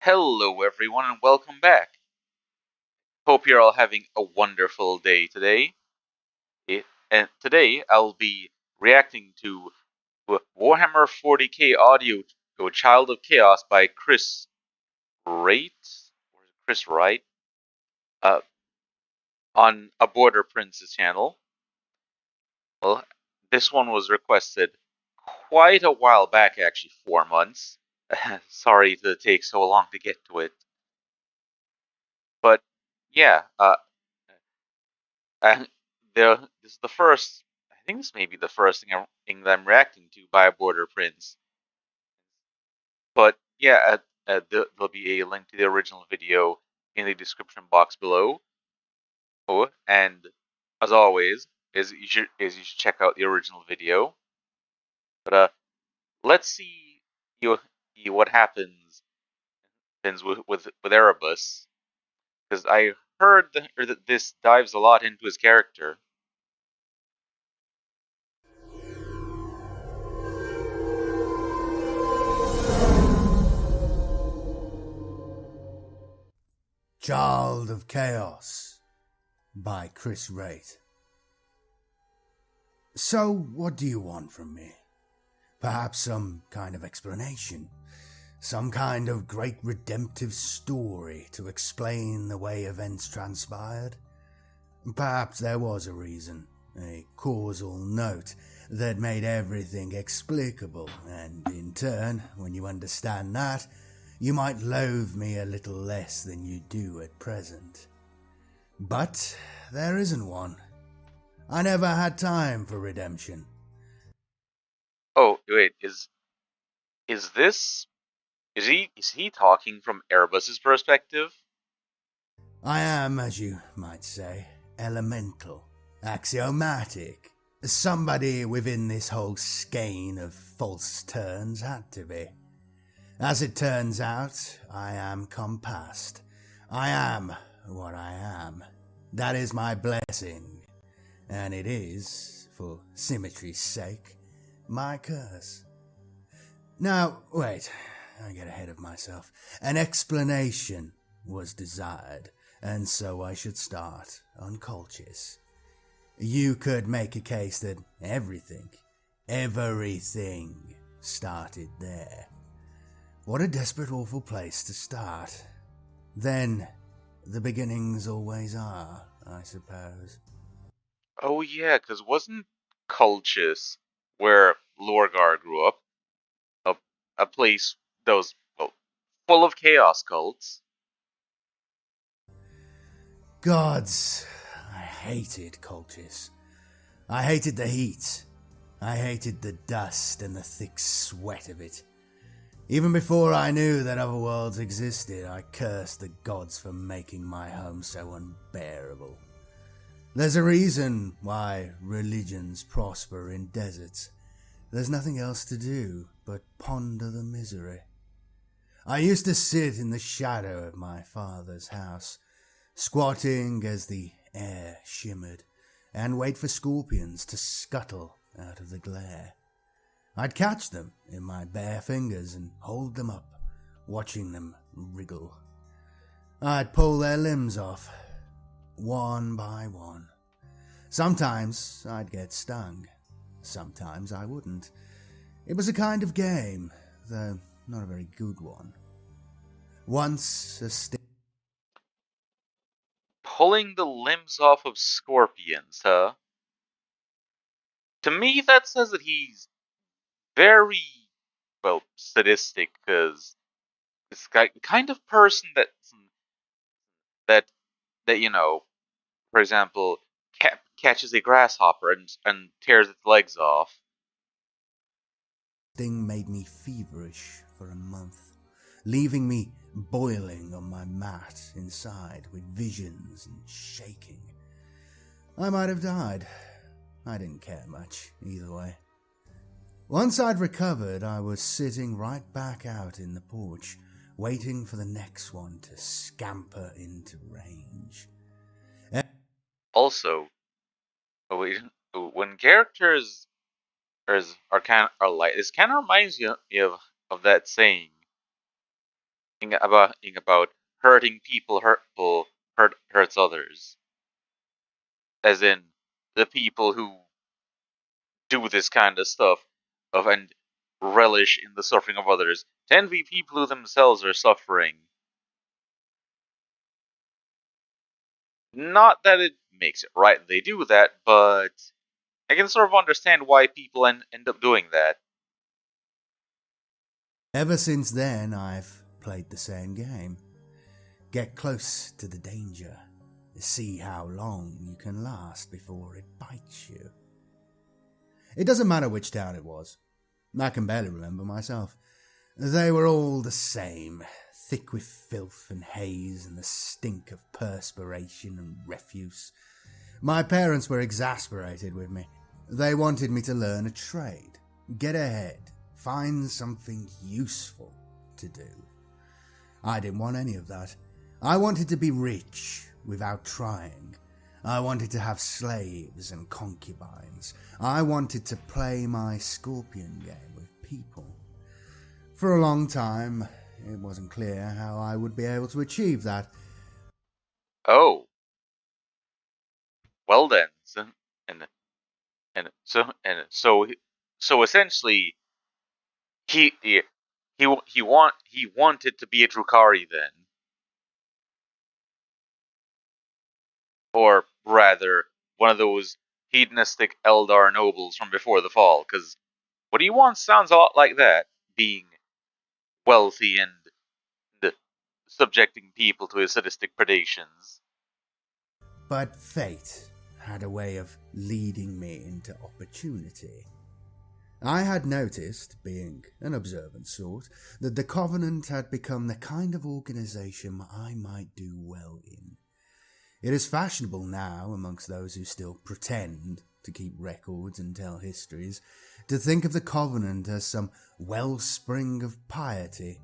Hello, everyone, and welcome back. Hope you're all having a wonderful day today. And today I'll be reacting to Warhammer 40k audio to Child of Chaos by Wraight, or Chris Wright, uh, on ABorderPrince's channel. Well, this one was requested quite a while back, actually 4 months. Sorry to take so long to get to it, but yeah, Uh, this is the first. I think this may be the first thing that I'm reacting to by ABorderPrince. But yeah, there'll be a link to the original video in the description box below. Oh, and as always, is you should check out the original video. But let's you, what happens with Erebus, because I heard that this dives a lot into his character. Child of Chaos by Chris Wraight. So, what do you want from me? Perhaps some kind of explanation? Some kind of great redemptive story to explain the way events transpired? Perhaps there was a reason, a causal note that made everything explicable, and in turn, when you understand that, you might loathe me a little less than you do at present. But there isn't one. I never had time for redemption. Oh, wait, is this is he talking from Erebus's perspective? I am, as you might say, elemental, axiomatic. Somebody within this whole skein of false turns had to be. As it turns out, I am compassed. I am what I am. That is my blessing. And it is, for symmetry's sake, my curse. Now, wait, I get ahead of myself. An explanation was desired, and so I should start unconscious. You could make a case that everything started there. What a desperate, awful place to start. Then, the beginnings always are, I suppose. Oh yeah, because wasn't Colchis where Lorgar grew up a a place that was full of chaos cults? Gods, I hated Colchis. I hated the heat. I hated the dust and the thick sweat of it. Even before I knew that other worlds existed, I cursed the gods for making my home so unbearable. There's a reason why religions prosper in deserts. There's nothing else to do but ponder the misery. I used to sit in the shadow of my father's house, squatting as the air shimmered, and wait for scorpions to scuttle out of the glare. I'd catch them in my bare fingers and hold them up, watching them wriggle. I'd pull their limbs off, one by one. Sometimes I'd get stung. Sometimes I wouldn't. It was a kind of game, though not a very good one. Once a Pulling the limbs off of scorpions, huh? To me, that says that he's very sadistic, because this kind of person that that for example, catches a grasshopper and tears its legs off. sting made me feverish for a month, leaving me boiling on my mat inside with visions and shaking. I might have died. I didn't care much, either way. Once I'd recovered, I was sitting right back out in the porch, waiting for the next one to scamper into range. Also, when characters are like this, kind of reminds you of that saying. about hurting people, hurts others, as in the people who do this kind of stuff and relish in the suffering of others tend to be people who themselves are suffering. Not that it makes it right they do that, but I can sort of understand why people end up doing that. Ever since then, I've played the same game. Get close to the danger. See how long you can last before it bites you. It doesn't matter which town it was. I can barely remember myself. They were all the same, thick with filth and haze and the stink of perspiration and refuse. My parents were exasperated with me. They wanted me to learn a trade, get ahead, find something useful to do. I didn't want any of that. I wanted to be rich without trying. I wanted to have slaves and concubines. I wanted to play my scorpion game with people. For a long time, it wasn't clear how I would be able to achieve that. Oh, well then, so essentially, he he wanted to be a Drukhari then, or rather, one of those hedonistic Eldar nobles from before the fall. Because what he wants sounds a lot like that, being wealthy and subjecting people to his sadistic predations. But fate had a way of leading me into opportunity. I had noticed, being an observant sort, that the Covenant had become the kind of organization I might do well in. It is fashionable now, amongst those who still pretend to keep records and tell histories, to think of the Covenant as some wellspring of piety,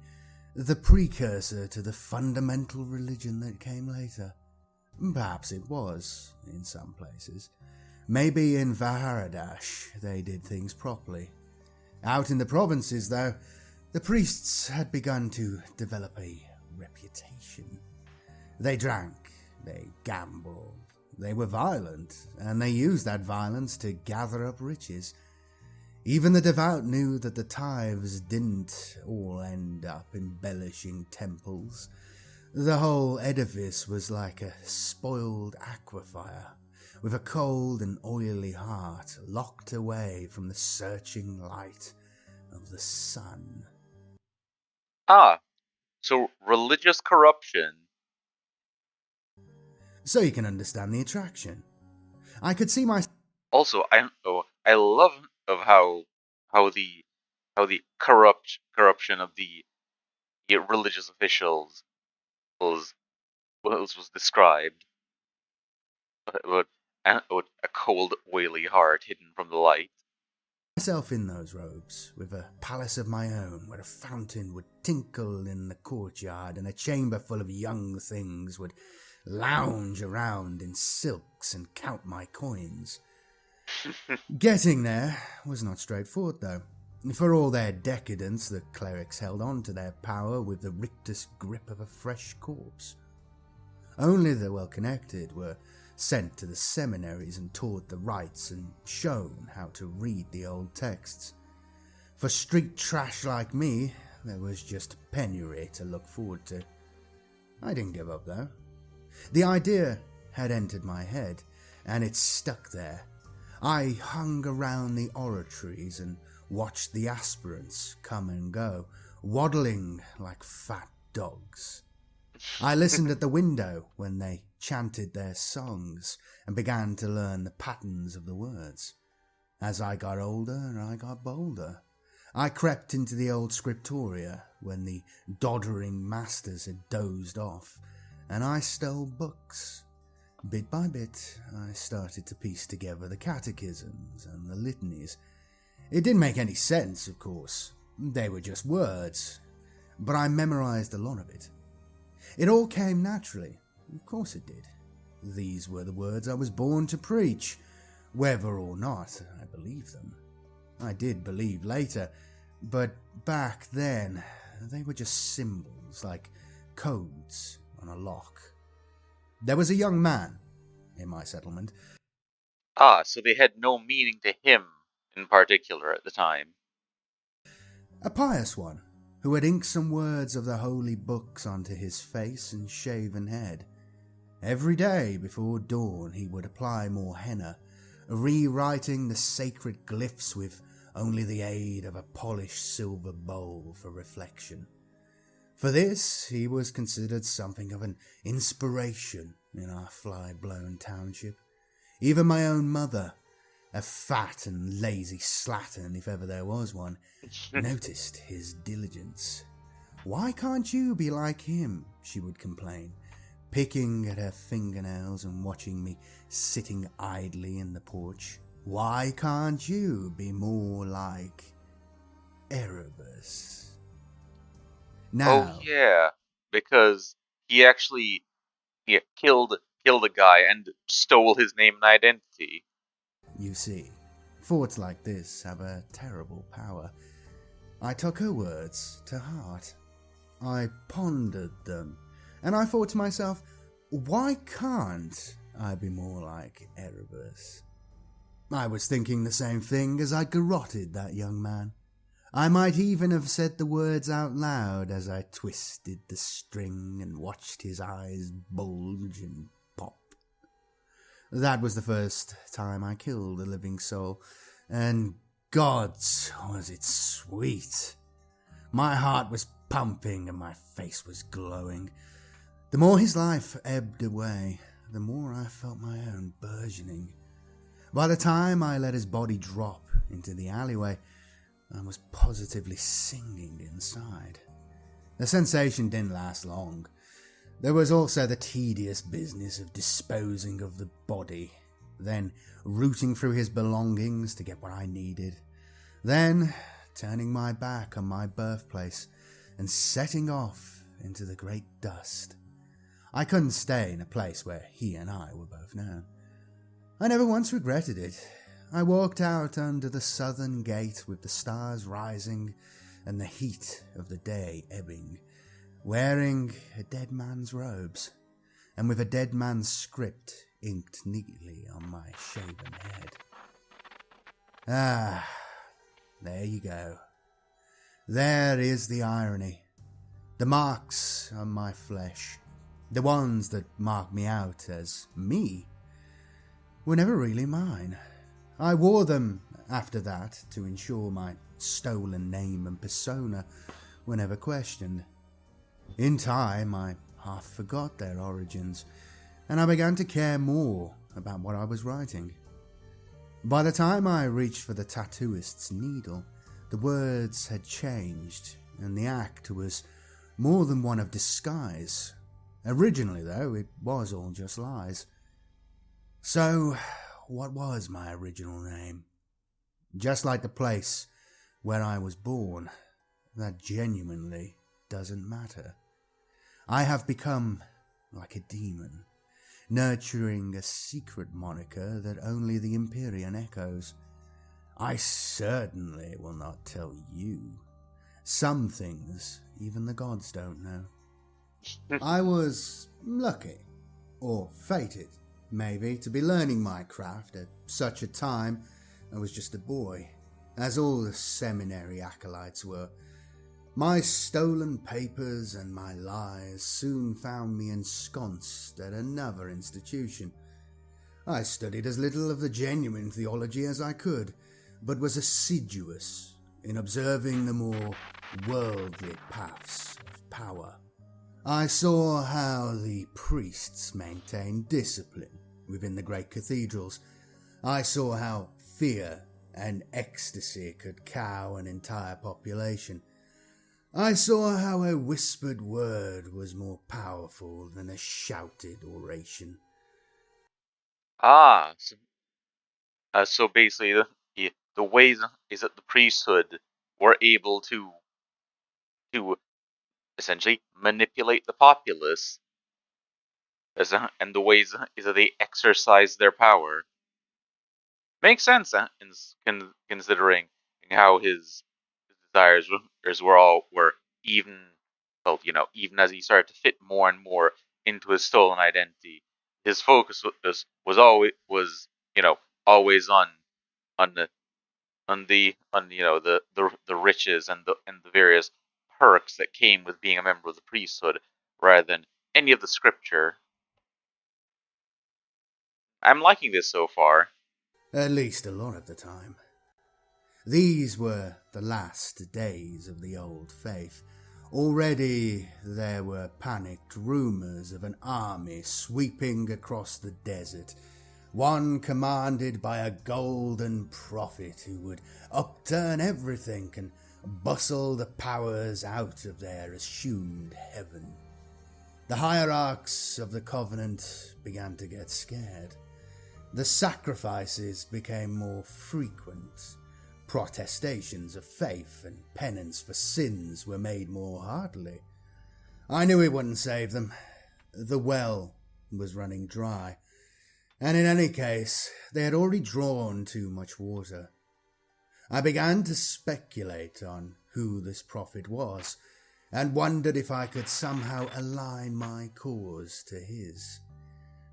the precursor to the fundamental religion that came later. Perhaps it was, in some places. Maybe in Vaharadash they did things properly. Out in the provinces, though, the priests had begun to develop a reputation. They drank, they gambled, they were violent, and they used that violence to gather up riches. Even the devout knew that the tithes didn't all end up embellishing temples. The whole edifice was like a spoiled aquifer, with a cold and oily heart locked away from the searching light of the sun. Ah, so religious corruption. So you can understand the attraction. I could see my... Also, I love of how the corruption of the religious officials was described. With a cold, oily heart hidden from the light. myself in those robes, with a palace of my own, where a fountain would tinkle in the courtyard and a chamber full of young things would lounge around in silks and count my coins. Getting there was not straightforward, though. For all their decadence, the clerics held on to their power with the rictus grip of a fresh corpse. Only the well-connected were sent to the seminaries and taught the rites and shown how to read the old texts. For street trash like me, there was just penury to look forward to. I didn't give up, though. The idea had entered my head, and it stuck there. I hung around the oratories and watched the aspirants come and go, waddling like fat dogs. I listened at the window when they chanted their songs and began to learn the patterns of the words. As I got older, I got bolder. I crept into the old scriptoria when the doddering masters had dozed off, and I stole books. Bit by bit, I started to piece together the catechisms and the litanies. It didn't make any sense, of course. They were just words. But I memorized a lot of it. It all came naturally. Of course it did. These were the words I was born to preach, whether or not I believed them. I did believe later, but back then they were just symbols, like codes on a lock. There was a young man in my settlement. Ah, so they had no meaning to him in particular at the time. A pious one, who had inked some words of the holy books onto his face and shaven head. Every day before dawn he would apply more henna, rewriting the sacred glyphs with only the aid of a polished silver bowl for reflection. For this he was considered something of an inspiration in our fly-blown township. Even my own mother, a fat and lazy slattern if ever there was one, noticed his diligence. "Why can't you be like him?" she would complain, picking at her fingernails and watching me sitting idly in the porch. "Why can't you be more like Erebus?" Oh Now, yeah, because he actually killed a guy and stole his name and identity. you see, thoughts like this have a terrible power. I took her words to heart. I pondered them, and I thought to myself, why can't I be more like Erebus? I was thinking the same thing as I garroted that young man. I might even have said the words out loud as I twisted the string and watched his eyes bulge and pop. That was the first time I killed a living soul, and gods, was it sweet. My heart was pumping and my face was glowing. The more his life ebbed away, the more I felt my own burgeoning. By the time I let his body drop into the alleyway, I was positively singing inside. The sensation didn't last long. There was also the tedious business of disposing of the body, then rooting through his belongings to get what I needed, then turning my back on my birthplace and setting off into the great dust. I couldn't stay in a place where he and I were both known. I never once regretted it. I walked out under the southern gate with the stars rising and the heat of the day ebbing, wearing a dead man's robes, and with a dead man's script inked neatly on my shaven head. Ah, there you go. There is the irony. The marks on my flesh, the ones that mark me out as me, were never really mine. I wore them after that to ensure my stolen name and persona were never questioned. In time, I half forgot their origins, and I began to care more about what I was writing. By the time I reached for the tattooist's needle, the words had changed, and the act was more than one of disguise. Originally, though, it was all just lies. So, what was my original name? Just like the place where I was born, that genuinely doesn't matter. I have become like a demon, nurturing a secret moniker that only the Empyrean echoes. I certainly will not tell you. Some things even the gods don't know. I was lucky, or fated, maybe, to be learning my craft at such a time. I was just a boy, as all the seminary acolytes were. My stolen papers and my lies soon found me ensconced at another institution. I studied as little of the genuine theology as I could, but was assiduous in observing the more worldly paths of power. I saw how the priests maintained discipline within the great cathedrals. I saw how fear and ecstasy could cow an entire population. I saw how a whispered word was more powerful than a shouted oration. Ah, so basically, the ways is that the priesthood were able to essentially manipulate the populace, and the ways is that they exercise their power. Makes sense, considering how his desires were even even as he started to fit more and more into his stolen identity, his focus was always on the riches and the various perks that came with being a member of the priesthood, rather than any of the scripture. I'm liking this so far. At least a lot of the time. These were the last days of the old faith. Already there were panicked rumours of an army sweeping across the desert, one commanded by a golden prophet who would upturn everything and bustle the powers out of their assumed heaven. The hierarchs of the Covenant began to get scared. The sacrifices became more frequent. Protestations of faith and penance for sins were made more heartily. I knew it wouldn't save them. The well was running dry, and in any case, they had already drawn too much water. I began to speculate on who this prophet was, and wondered if I could somehow align my cause to his.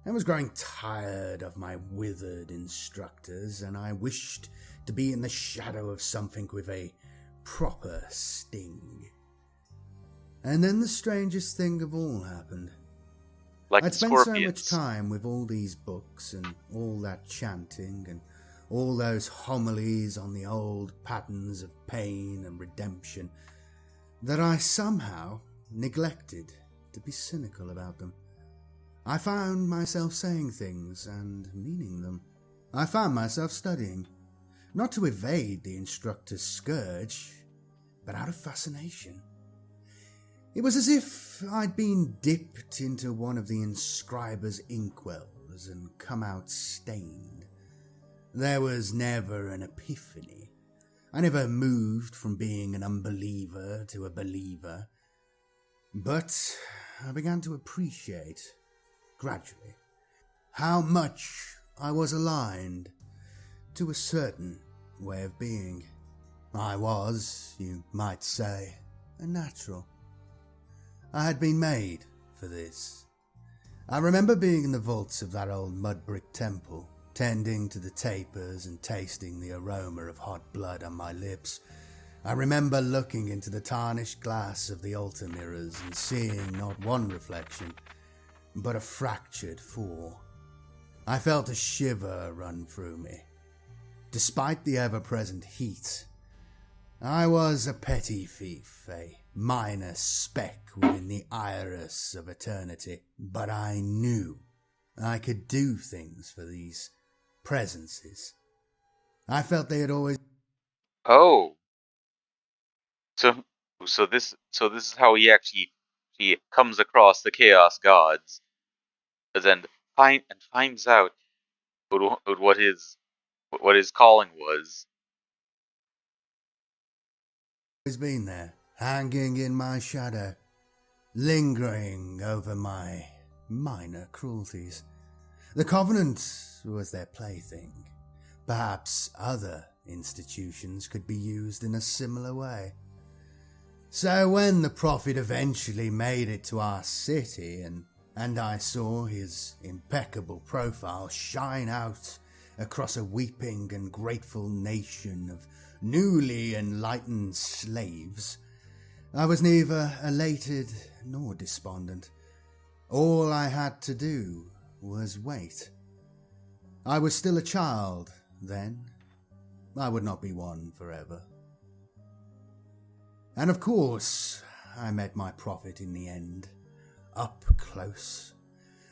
I was growing tired of my withered instructors, and I wished to be in the shadow of something with a proper sting. And then the strangest thing of all happened. Like I'd the spent so scorpions. much time with all these books and all that chanting and all those homilies on the old patterns of pain and redemption that I somehow neglected to be cynical about them. I found myself saying things and meaning them. I found myself studying, not to evade the instructor's scourge, but out of fascination. It was as if I'd been dipped into one of the inscriber's inkwells and come out stained. There was never an epiphany. I never moved from being an unbeliever to a believer. But I began to appreciate, gradually, how much I was aligned to a certain way of being. I was, you might say, a natural. I had been made for this. I remember being in the vaults of that old mud brick temple, tending to the tapers and tasting the aroma of hot blood on my lips. I remember looking into the tarnished glass of the altar mirrors and seeing not one reflection, but a fractured four. I felt a shiver run through me. Despite the ever-present heat, I was a petty thief, a minor speck within the iris of eternity, but I knew I could do things for these presences. I felt they had always... Oh, so this is how he comes across the chaos gods, and then finds out what his calling was. been there, hanging in my shadow, lingering over my minor cruelties. The Covenant was their plaything. Perhaps other institutions could be used in a similar way. So when the prophet eventually made it to our city and I saw his impeccable profile shine out across a weeping and grateful nation of newly enlightened slaves, I was neither elated nor despondent. All I had to do was wait. I was still a child then. I would not be one forever. And of course, I met my prophet in the end, up close.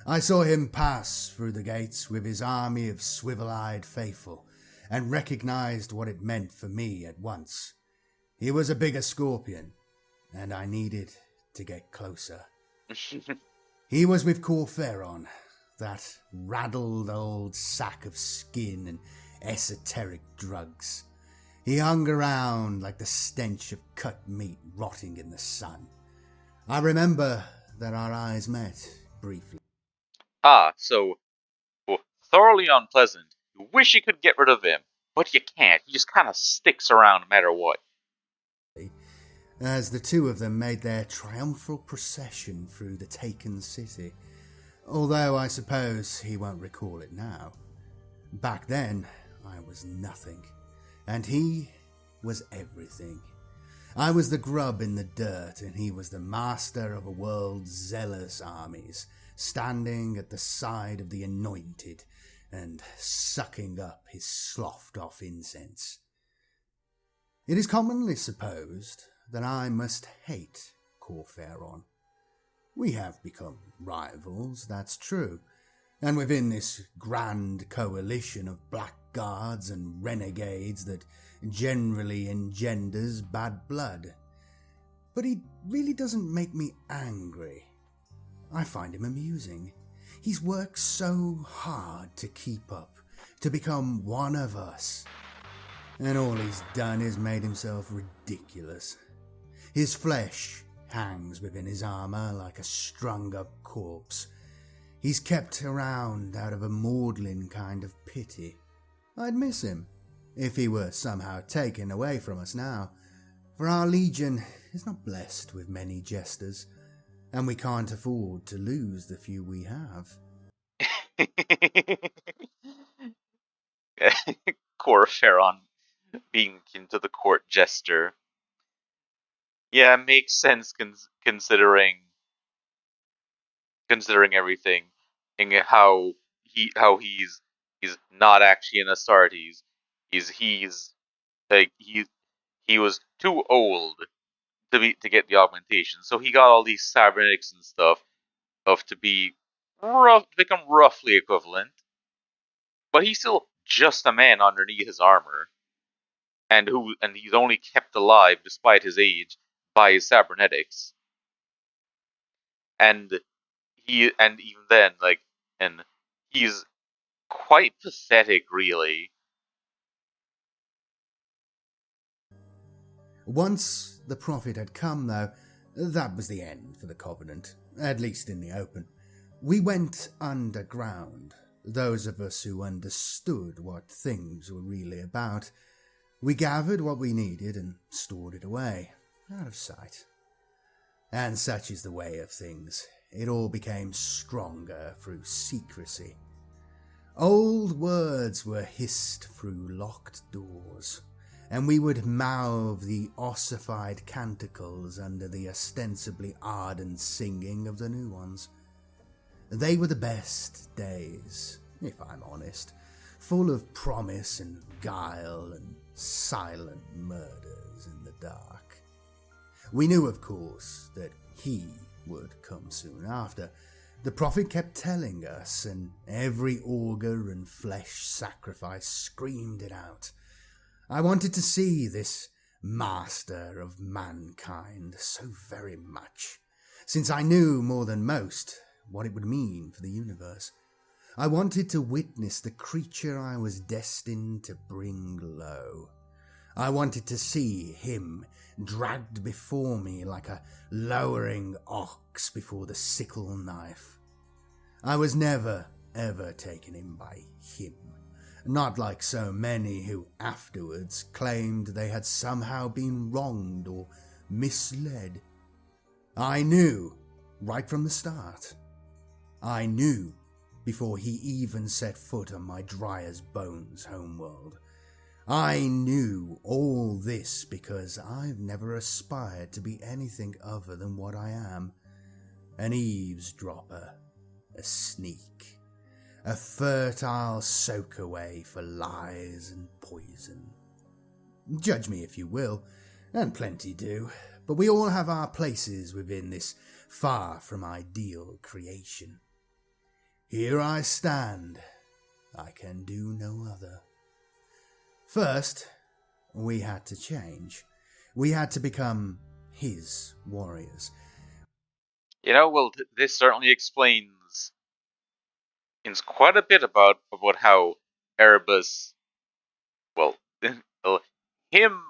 I saw him pass through the gates with his army of swivel-eyed faithful, and recognized what it meant for me at once. He was a bigger scorpion, and I needed to get closer. He was with Corferon, that raddled old sack of skin and esoteric drugs. He hung around like the stench of cut meat rotting in the sun. I remember that our eyes met briefly. So thoroughly unpleasant. You wish you could get rid of him, but you can't. He just kind of sticks around no matter what. as the two of them made their triumphal procession through the taken city, although I suppose he won't recall it now. Back then, I was nothing, and he was everything. I was the grub in the dirt, and he was the master of a world's zealous armies, standing at the side of the anointed and sucking up his sloughed-off incense. It is commonly supposed that I must hate Corferon. We have become rivals, that's true, and within this grand coalition of blackguards and renegades that generally engenders bad blood. But he really doesn't make me angry. I find him amusing. He's worked so hard to keep up, to become one of us. And all he's done is made himself ridiculous. His flesh hangs within his armour like a strung-up corpse. He's kept around out of a maudlin kind of pity. I'd miss him if he were somehow taken away from us now, for our legion is not blessed with many jesters, and we can't afford to lose the few we have. Corferon being into the court jester. Yeah, makes sense considering everything, and how he's not actually an Astartes. He's like he was too old to get the augmentation, so he got all these cybernetics and stuff to become roughly equivalent. But he's still just a man underneath his armor, and he's only kept alive despite his age by his cybernetics. And even then, and he's quite pathetic, really. Once the Prophet had come, though, that was the end for the Covenant, at least in the open. We went underground, those of us who understood what things were really about. We gathered what we needed and stored it away, out of sight. And such is the way of things. It all became stronger through secrecy. Old words were hissed through locked doors, and we would mouth the ossified canticles under the ostensibly ardent singing of the new ones. They were the best days, if I'm honest, full of promise and guile and silent murders in the dark. We knew, of course, that he would come soon after. The Prophet kept telling us, and every augur and flesh sacrifice screamed it out. I wanted to see this master of mankind so very much, since I knew more than most what it would mean for the universe. I wanted to witness the creature I was destined to bring low. I wanted to see him dragged before me like a lowering ox before the sickle knife. I was never, ever taken in by him, not like so many who afterwards claimed they had somehow been wronged or misled. I knew right from the start. I knew before he even set foot on my dry as bones homeworld. I knew all this because I've never aspired to be anything other than what I am. An eavesdropper, a sneak, a fertile soak-away for lies and poison. Judge me if you will, and plenty do, but we all have our places within this far from ideal creation. Here I stand, I can do no other. First, we had to change. We had to become his warriors. Well, this certainly explains quite a bit about how Erebus, well, him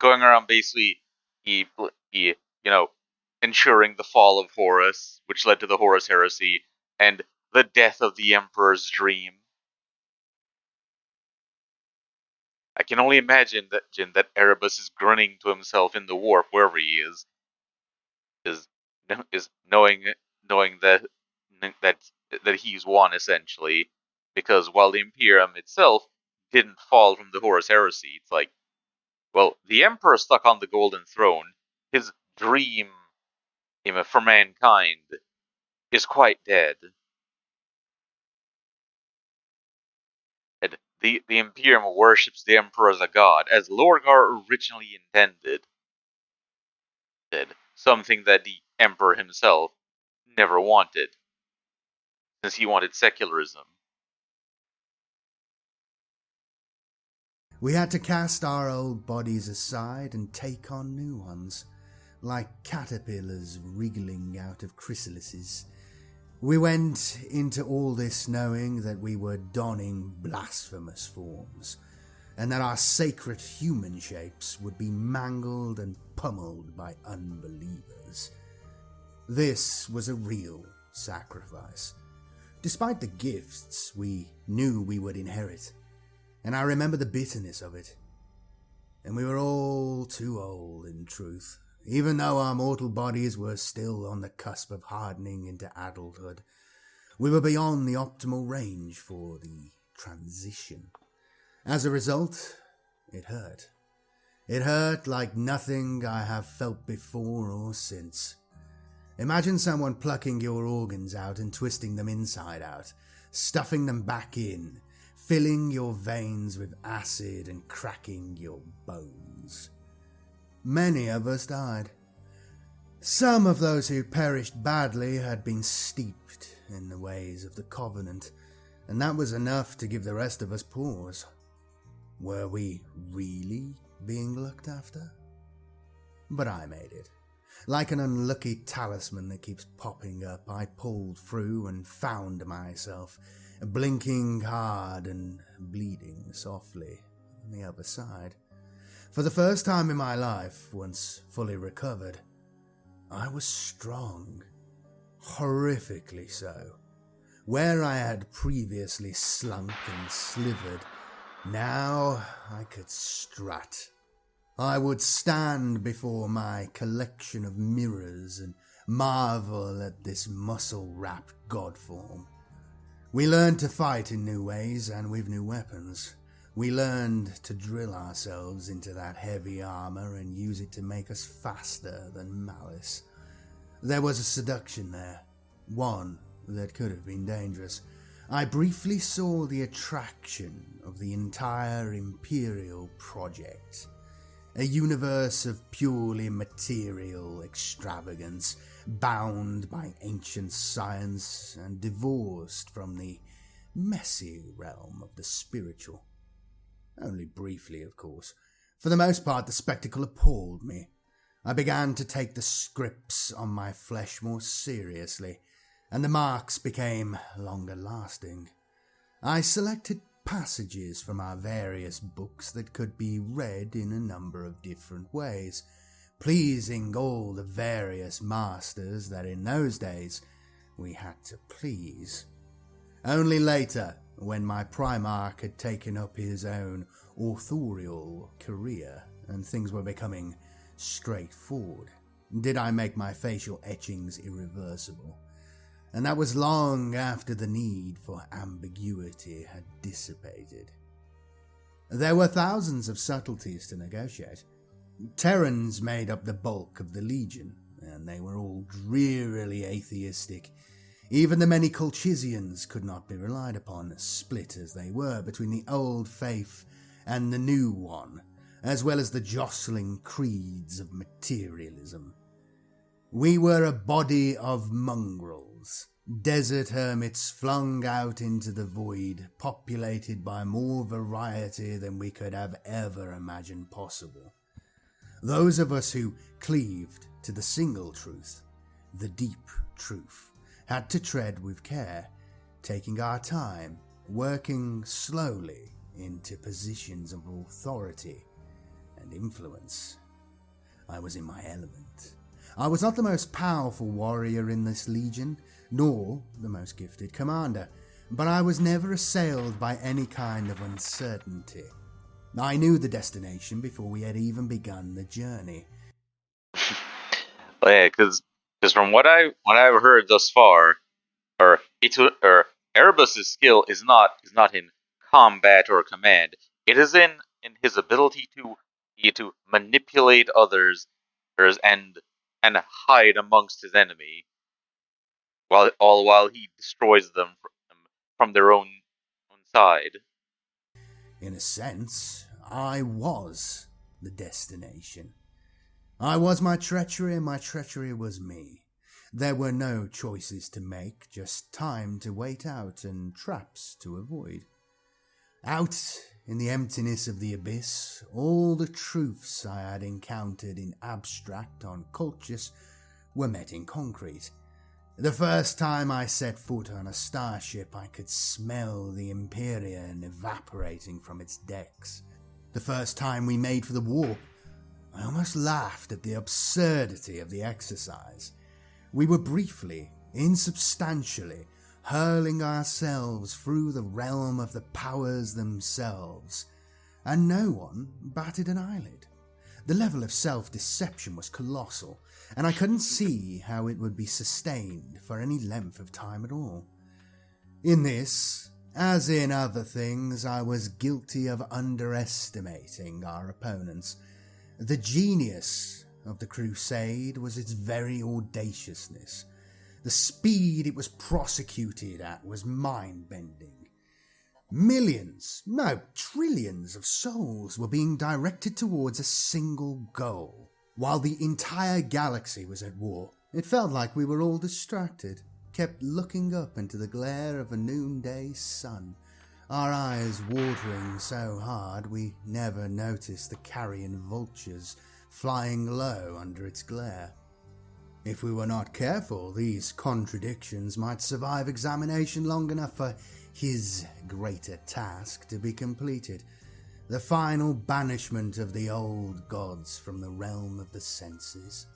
going around basically, he, he, ensuring the fall of Horus, which led to the Horus heresy, and the death of the Emperor's dream. I can only imagine that Erebus is grinning to himself in the warp wherever he is is knowing that that he's won essentially, because while the Imperium itself didn't fall from the Horus Heresy, it's like, well, the Emperor stuck on the Golden Throne. His dream for mankind is quite dead. And the Imperium worships the Emperor as a god, as Lorgar originally intended. Something that the Emperor himself never wanted, since he wanted secularism. We had to cast our old bodies aside and take on new ones, like caterpillars wriggling out of chrysalises. We went into all this knowing that we were donning blasphemous forms, and that our sacred human shapes would be mangled and pummeled by unbelievers. This was a real sacrifice, despite the gifts we knew we would inherit, and I remember the bitterness of it. And we were all too old, in truth. Even though our mortal bodies were still on the cusp of hardening into adulthood, we were beyond the optimal range for the transition. As a result, it hurt. It hurt like nothing I have felt before or since. Imagine someone plucking your organs out and twisting them inside out, stuffing them back in, filling your veins with acid and cracking your bones. Many of us died. Some of those who perished badly had been steeped in the ways of the Covenant, and that was enough to give the rest of us pause. Were we really being looked after? But I made it. Like an unlucky talisman that keeps popping up, I pulled through and found myself, blinking hard and bleeding softly on the other side. For the first time in my life, once fully recovered, I was strong, horrifically so. Where I had previously slunk and slivered, now I could strut. I would stand before my collection of mirrors and marvel at this muscle-wrapped god form. We learned to fight in new ways and with new weapons. We learned to drill ourselves into that heavy armor and use it to make us faster than malice. There was a seduction there, one that could have been dangerous. I briefly saw the attraction of the entire Imperial project, a universe of purely material extravagance, bound by ancient science and divorced from the messy realm of the spiritual. Only briefly, of course. For the most part, the spectacle appalled me. I began to take the scripts on my flesh more seriously, and the marks became longer lasting. I selected passages from our various books that could be read in a number of different ways, pleasing all the various masters that in those days we had to please. Only later, when my Primarch had taken up his own authorial career and things were becoming straightforward, did I make my facial etchings irreversible. And that was long after the need for ambiguity had dissipated. There were thousands of subtleties to negotiate. Terrans made up the bulk of the Legion, and they were all drearily atheistic. Even the many Colchizians could not be relied upon, split as they were between the old faith and the new one, as well as the jostling creeds of materialism. We were a body of mongrels, desert hermits flung out into the void, populated by more variety than we could have ever imagined possible. Those of us who cleaved to the single truth, the deep truth, had to tread with care, taking our time, working slowly into positions of authority and influence. I was in my element. I was not the most powerful warrior in this legion, nor the most gifted commander, but I was never assailed by any kind of uncertainty. I knew the destination before we had even begun the journey. Well, yeah, because from what I've heard thus far, Erebus's skill is not in combat or command. It is in his ability to manipulate others, and hide amongst his enemy, while he destroys them from their own side. In a sense, I was the destination. I was my treachery, and my treachery was me. There were no choices to make, just time to wait out and traps to avoid. Out in the emptiness of the abyss, all the truths I had encountered in abstract on Colchis were met in concrete. The first time I set foot on a starship, I could smell the Empyrean evaporating from its decks. The first time we made for the warp, I almost laughed at the absurdity of the exercise. We were briefly, insubstantially, hurling ourselves through the realm of the powers themselves, and no one batted an eyelid. The level of self-deception was colossal, and I couldn't see how it would be sustained for any length of time at all. In this, as in other things, I was guilty of underestimating our opponents. The genius of the crusade was its very audaciousness. The speed it was prosecuted at was mind-bending. Millions, no, trillions of souls were being directed towards a single goal. While the entire galaxy was at war, it felt like we were all distracted, kept looking up into the glare of a noonday sun, our eyes watering so hard we never noticed the carrion vultures flying low under its glare. If we were not careful, these contradictions might survive examination long enough for his greater task to be completed, the final banishment of the old gods from the realm of the senses.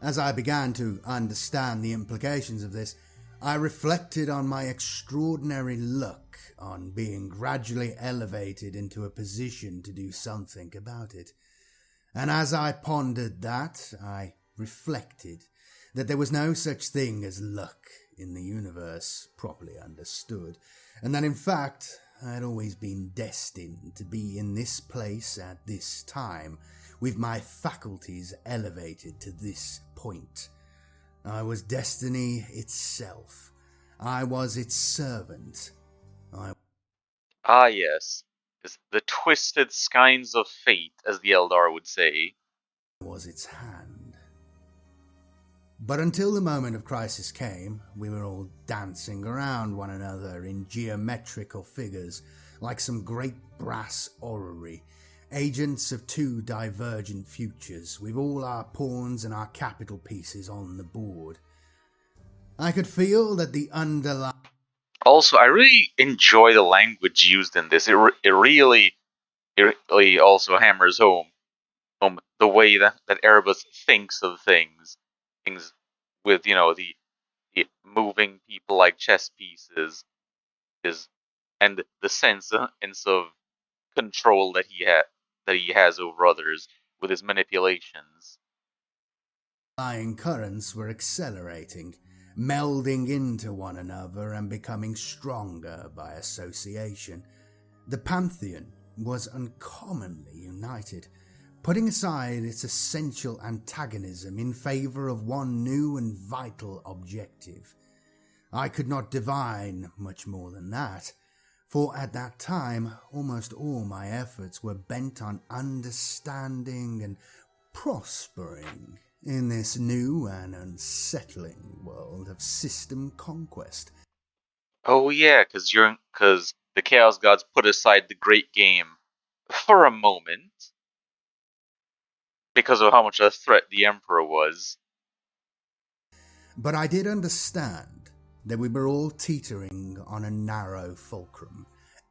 As I began to understand the implications of this, I reflected on my extraordinary luck on being gradually elevated into a position to do something about it. And as I pondered that, I reflected that there was no such thing as luck in the universe, properly understood, and that in fact I had always been destined to be in this place at this time, with my faculties elevated to this point. I was destiny itself. I was its servant. Ah, yes, the twisted skeins of fate, as the Eldar would say. Was its hand. But until the moment of crisis came, we were all dancing around one another in geometrical figures, like some great brass orrery, agents of two divergent futures, with all our pawns and our capital pieces on the board. I could feel that the underlying... Also, I really enjoy the language used in this. It really also hammers home the way that Erebus thinks of things with the moving people like chess pieces, is and the sense of control that he has over others with his manipulations. currents were accelerating, melding into one another and becoming stronger by association. The Pantheon was uncommonly united, putting aside its essential antagonism in favour of one new and vital objective. I could not divine much more than that, for at that time almost all my efforts were bent on understanding and prospering in this new and unsettling world of system conquest. Oh yeah, because the Chaos Gods put aside the great game for a moment because of how much a threat the Emperor was. But I did understand that we were all teetering on a narrow fulcrum,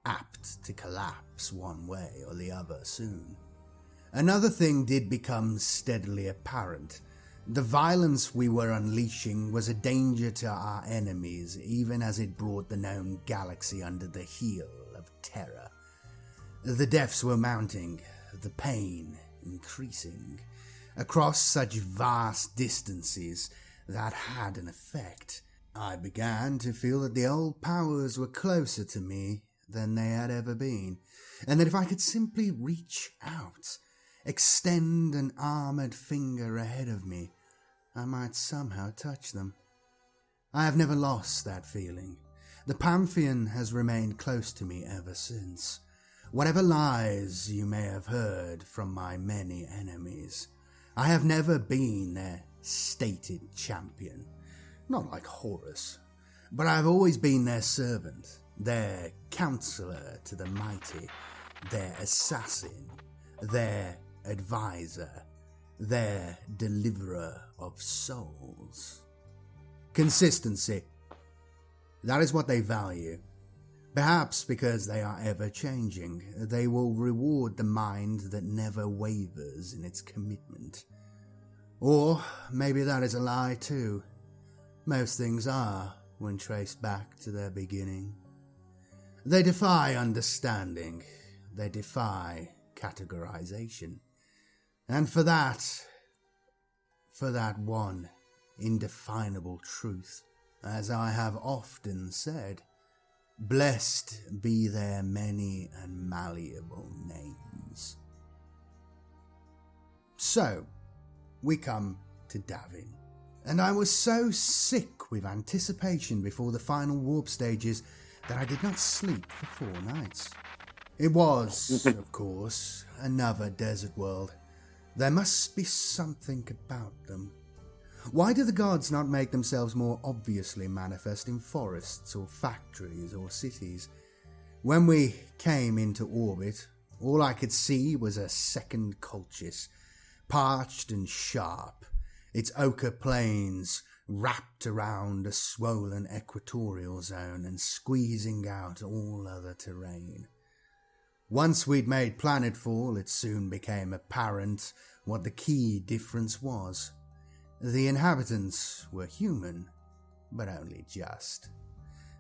apt to collapse one way or the other soon. Another thing did become steadily apparent. The violence we were unleashing was a danger to our enemies, even as it brought the known galaxy under the heel of terror. The deaths were mounting, the pain increasing, across such vast distances that had an effect. I began to feel that the old powers were closer to me than they had ever been, and that if I could simply reach out, extend an armored finger ahead of me, I might somehow touch them. I have never lost that feeling. The Pantheon has remained close to me ever since. Whatever lies you may have heard from my many enemies, I have never been their stated champion. Not like Horus, but I have always been their servant, their counselor to the mighty, their assassin, their advisor, their deliverer of souls. Consistency. That is what they value. Perhaps because they are ever-changing, they will reward the mind that never wavers in its commitment. Or maybe that is a lie too. Most things are, when traced back to their beginning. They defy understanding. They defy categorization. And for that one indefinable truth, as I have often said, blessed be their many and malleable names. So, we come to Davin, and I was so sick with anticipation before the final warp stages that I did not sleep for 4 nights. It was, of course, another desert world. There must be something about them. Why do the gods not make themselves more obviously manifest in forests or factories or cities? When we came into orbit, all I could see was a second Colchis, parched and sharp, its ochre plains wrapped around a swollen equatorial zone and squeezing out all other terrain. Once we'd made planetfall, it soon became apparent what the key difference was. The inhabitants were human, but only just.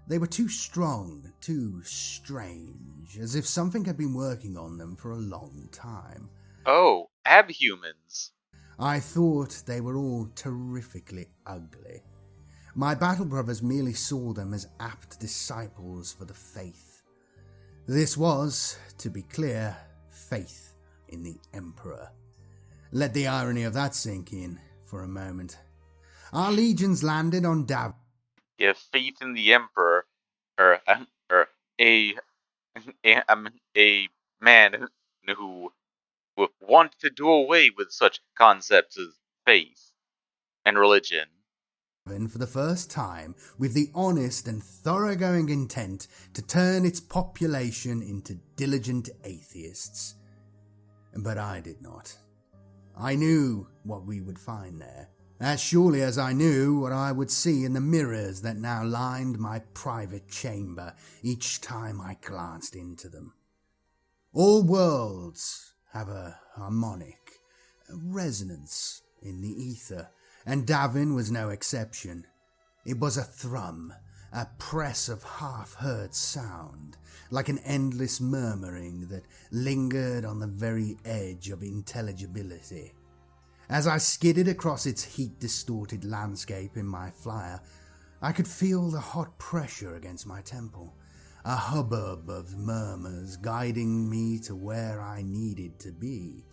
They were too strong, too strange, as if something had been working on them for a long time. Oh, abhumans. I thought they were all terrifically ugly. My battle brothers merely saw them as apt disciples for the faith. This was, to be clear, faith in the Emperor. Let the irony of that sink in for a moment. Our legions landed on Dav. You have faith in the Emperor, or a man who wanted to do away with such concepts as faith and religion. For the first time, with the honest and thoroughgoing intent to turn its population into diligent atheists. But I did not. I knew what we would find there, as surely as I knew what I would see in the mirrors that now lined my private chamber each time I glanced into them. All worlds have a harmonic, a resonance in the ether, and Davin was no exception. It was a thrum, a press of half-heard sound, like an endless murmuring that lingered on the very edge of intelligibility. As I skidded across its heat-distorted landscape in my flyer, I could feel the hot pressure against my temple, a hubbub of murmurs guiding me to where I needed to be.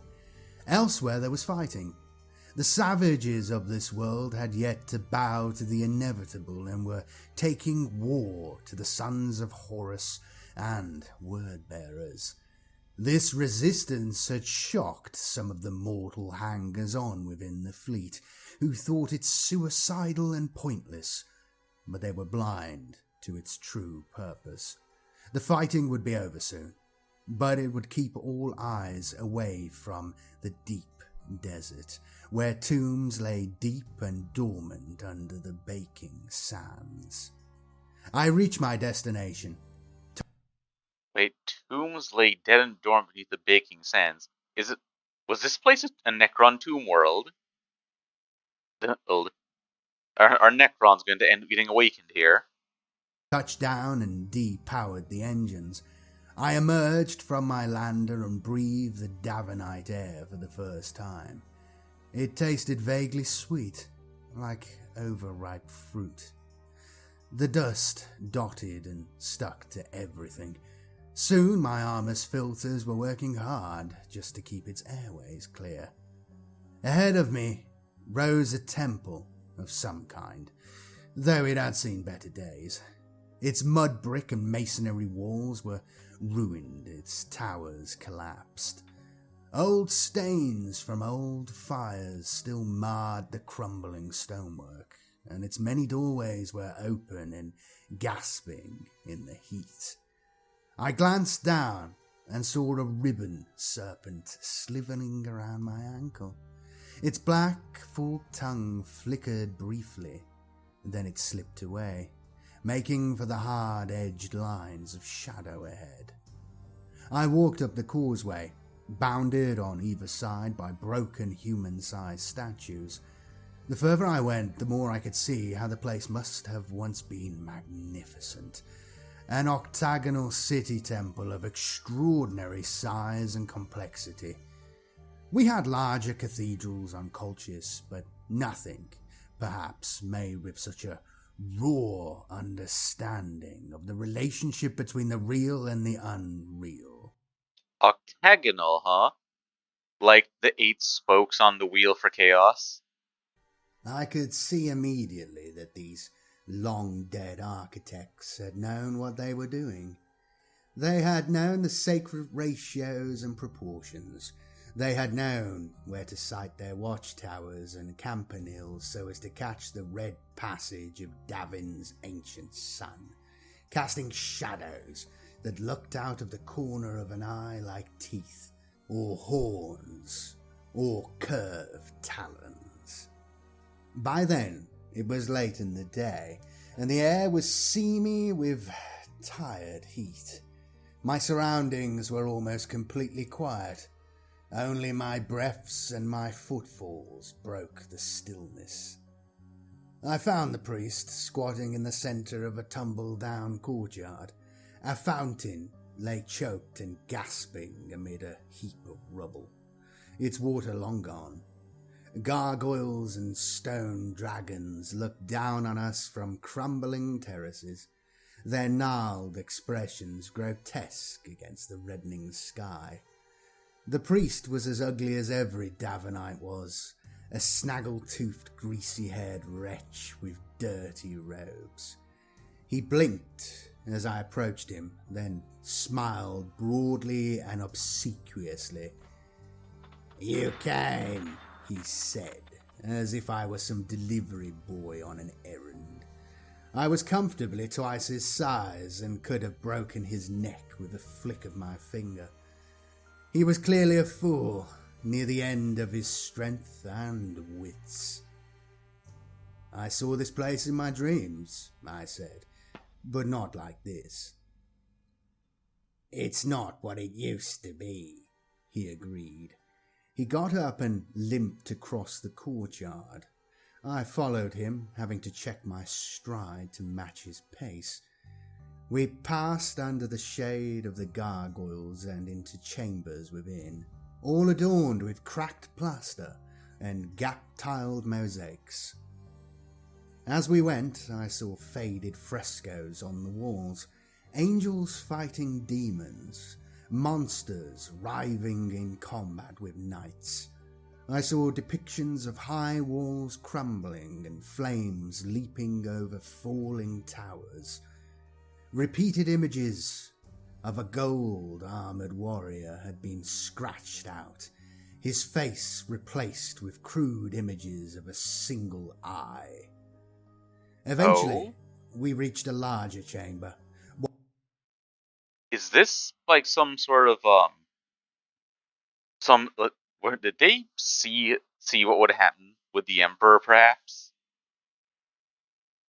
Elsewhere there was fighting. The savages of this world had yet to bow to the inevitable and were taking war to the sons of Horus and word-bearers. This resistance had shocked some of the mortal hangers-on within the fleet, who thought it suicidal and pointless, but they were blind to its true purpose. The fighting would be over soon, but it would keep all eyes away from the deep desert, where tombs lay deep and dormant under the baking sands. I reached my destination. Wait, tombs lay dead and dormant beneath the baking sands. Was this place a Necron tomb world? Are Necrons going to end up getting awakened here? Touched down and depowered the engines. I emerged from my lander and breathed the Davenite air for the first time. It tasted vaguely sweet, like overripe fruit. The dust dotted and stuck to everything. Soon my armor's filters were working hard just to keep its airways clear. Ahead of me rose a temple of some kind, though it had seen better days. Its mud brick and masonry walls were ruined, its towers collapsed. Old stains from old fires still marred the crumbling stonework, and its many doorways were open and gasping in the heat. I glanced down and saw a ribbon serpent slithering around my ankle. Its black, forked tongue flickered briefly, then it slipped away, making for the hard-edged lines of shadow ahead. I walked up the causeway, bounded on either side by broken human-sized statues. The further I went, the more I could see how the place must have once been magnificent. An octagonal city temple of extraordinary size and complexity. We had larger cathedrals on Colchis, but nothing, perhaps, made with such a raw understanding of the relationship between the real and the unreal. Octagonal, huh? Like the 8 spokes on the wheel for chaos? I could see immediately that these long-dead architects had known what they were doing. They had known the sacred ratios and proportions. They had known where to site their watchtowers and campaniles so as to catch the red passage of Davin's ancient sun, casting shadows that looked out of the corner of an eye like teeth, or horns, or curved talons. By then, it was late in the day, and the air was seamy with tired heat. My surroundings were almost completely quiet. Only my breaths and my footfalls broke the stillness. I found the priest squatting in the centre of a tumble-down courtyard. A fountain lay choked and gasping amid a heap of rubble, its water long gone. Gargoyles and stone dragons looked down on us from crumbling terraces, their gnarled expressions grotesque against the reddening sky. The priest was as ugly as every Davenite was, a snaggle-toothed, greasy-haired wretch with dirty robes. He blinked as I approached him, then smiled broadly and obsequiously. "You came," he said, as if I was some delivery boy on an errand. I was comfortably twice his size and could have broken his neck with a flick of my finger. He was clearly a fool, near the end of his strength and wits. "I saw this place in my dreams," I said, "but not like this." "It's not what it used to be," he agreed. He got up and limped across the courtyard. I followed him, having to check my stride to match his pace. We passed under the shade of the gargoyles and into chambers within, all adorned with cracked plaster and gap-tiled mosaics. As we went, I saw faded frescoes on the walls, angels fighting demons, monsters writhing in combat with knights. I saw depictions of high walls crumbling and flames leaping over falling towers. Repeated images of a gold-armoured warrior had been scratched out, his face replaced with crude images of a single eye. Eventually, we reached a larger chamber. Is this like some sort of where did they see what would happen with the Emperor, perhaps?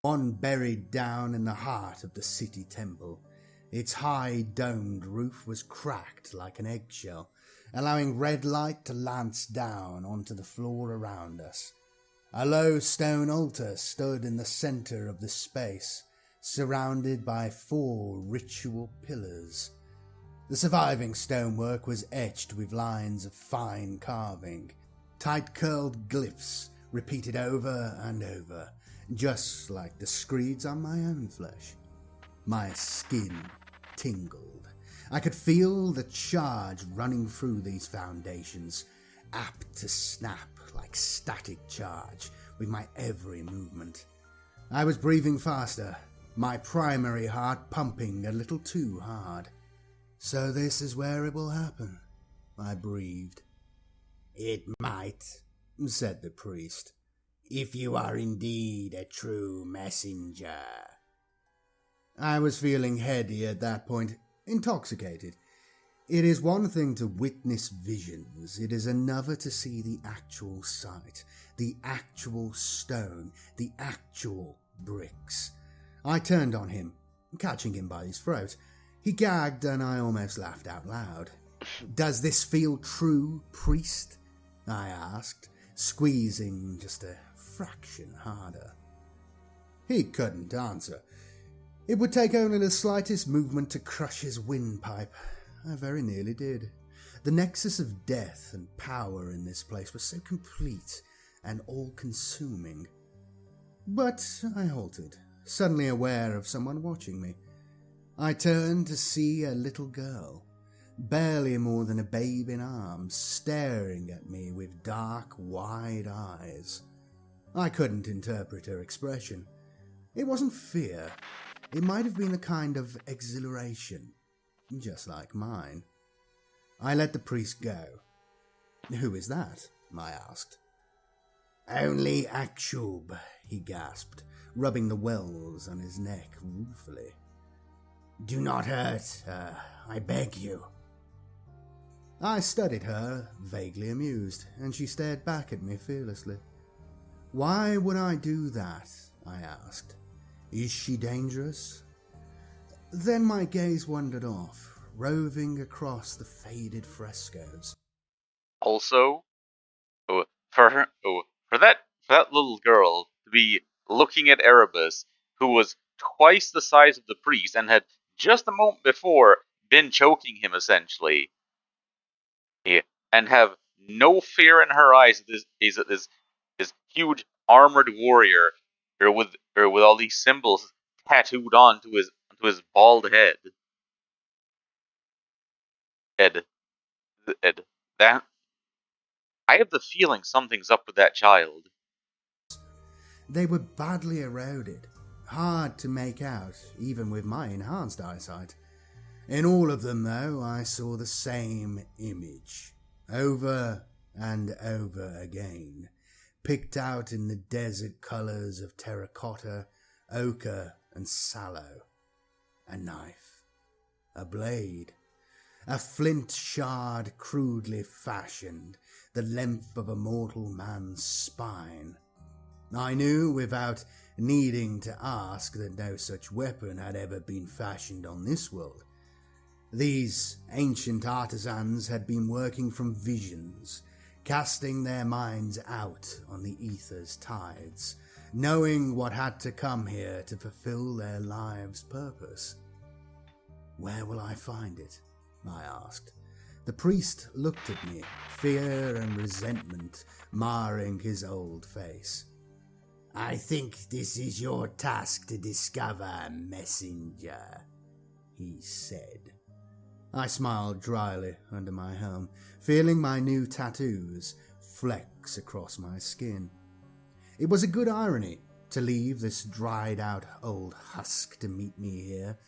One buried down in the heart of the city temple. Its high domed roof was cracked like an eggshell, allowing red light to lance down onto the floor around us. A low stone altar stood in the centre of the space, surrounded by 4 ritual pillars. The surviving stonework was etched with lines of fine carving, tight-curled glyphs repeated over and over, just like the screeds on my own flesh. My skin tingled. I could feel the charge running through these foundations, apt to snap like static charge with my every movement. I was breathing faster, my primary heart pumping a little too hard. "So this is where it will happen," I breathed. "It might," said the priest, "if you are indeed a true messenger." I was feeling heady at that point, intoxicated. It is one thing to witness visions, it is another to see the actual sight, the actual stone, the actual bricks. I turned on him, catching him by his throat. He gagged and I almost laughed out loud. "Does this feel true, priest?" I asked, squeezing just a fraction harder. He couldn't answer. It would take only the slightest movement to crush his windpipe. I very nearly did. The nexus of death and power in this place was so complete and all-consuming. But I halted, suddenly aware of someone watching me. I turned to see a little girl, barely more than a babe in arms, staring at me with dark, wide eyes. I couldn't interpret her expression. It wasn't fear. It might have been a kind of exhilaration, just like mine. I let the priest go. "Who is that?" I asked. "Only Akshub," he gasped, rubbing the wells on his neck ruefully. "Do not hurt her, I beg you." I studied her, vaguely amused, and she stared back at me fearlessly. "Why would I do that?" I asked. "Is she dangerous?" Then my gaze wandered off, roving across the faded frescoes. Also, for that little girl to be looking at Erebus, who was twice the size of the priest and had just a moment before been choking him essentially, and have no fear in her eyes. This huge armored warrior, with all these symbols tattooed onto his bald head. Ed, that I have the feeling something's up with that child. They were badly eroded, hard to make out, even with my enhanced eyesight. In all of them, though, I saw the same image, over and over again, picked out in the desert colours of terracotta, ochre, and sallow. A knife, a blade, a flint shard crudely fashioned, the length of a mortal man's spine. I knew without needing to ask that no such weapon had ever been fashioned on this world. These ancient artisans had been working from visions, casting their minds out on the ether's tides, knowing what had to come here to fulfill their lives' purpose. "Where will I find it?" I asked. The priest looked at me, fear and resentment marring his old face. "I think this is your task to discover, messenger," he said. I smiled dryly under my helm, feeling my new tattoos flex across my skin. It was a good irony to leave this dried-out old husk to meet me here,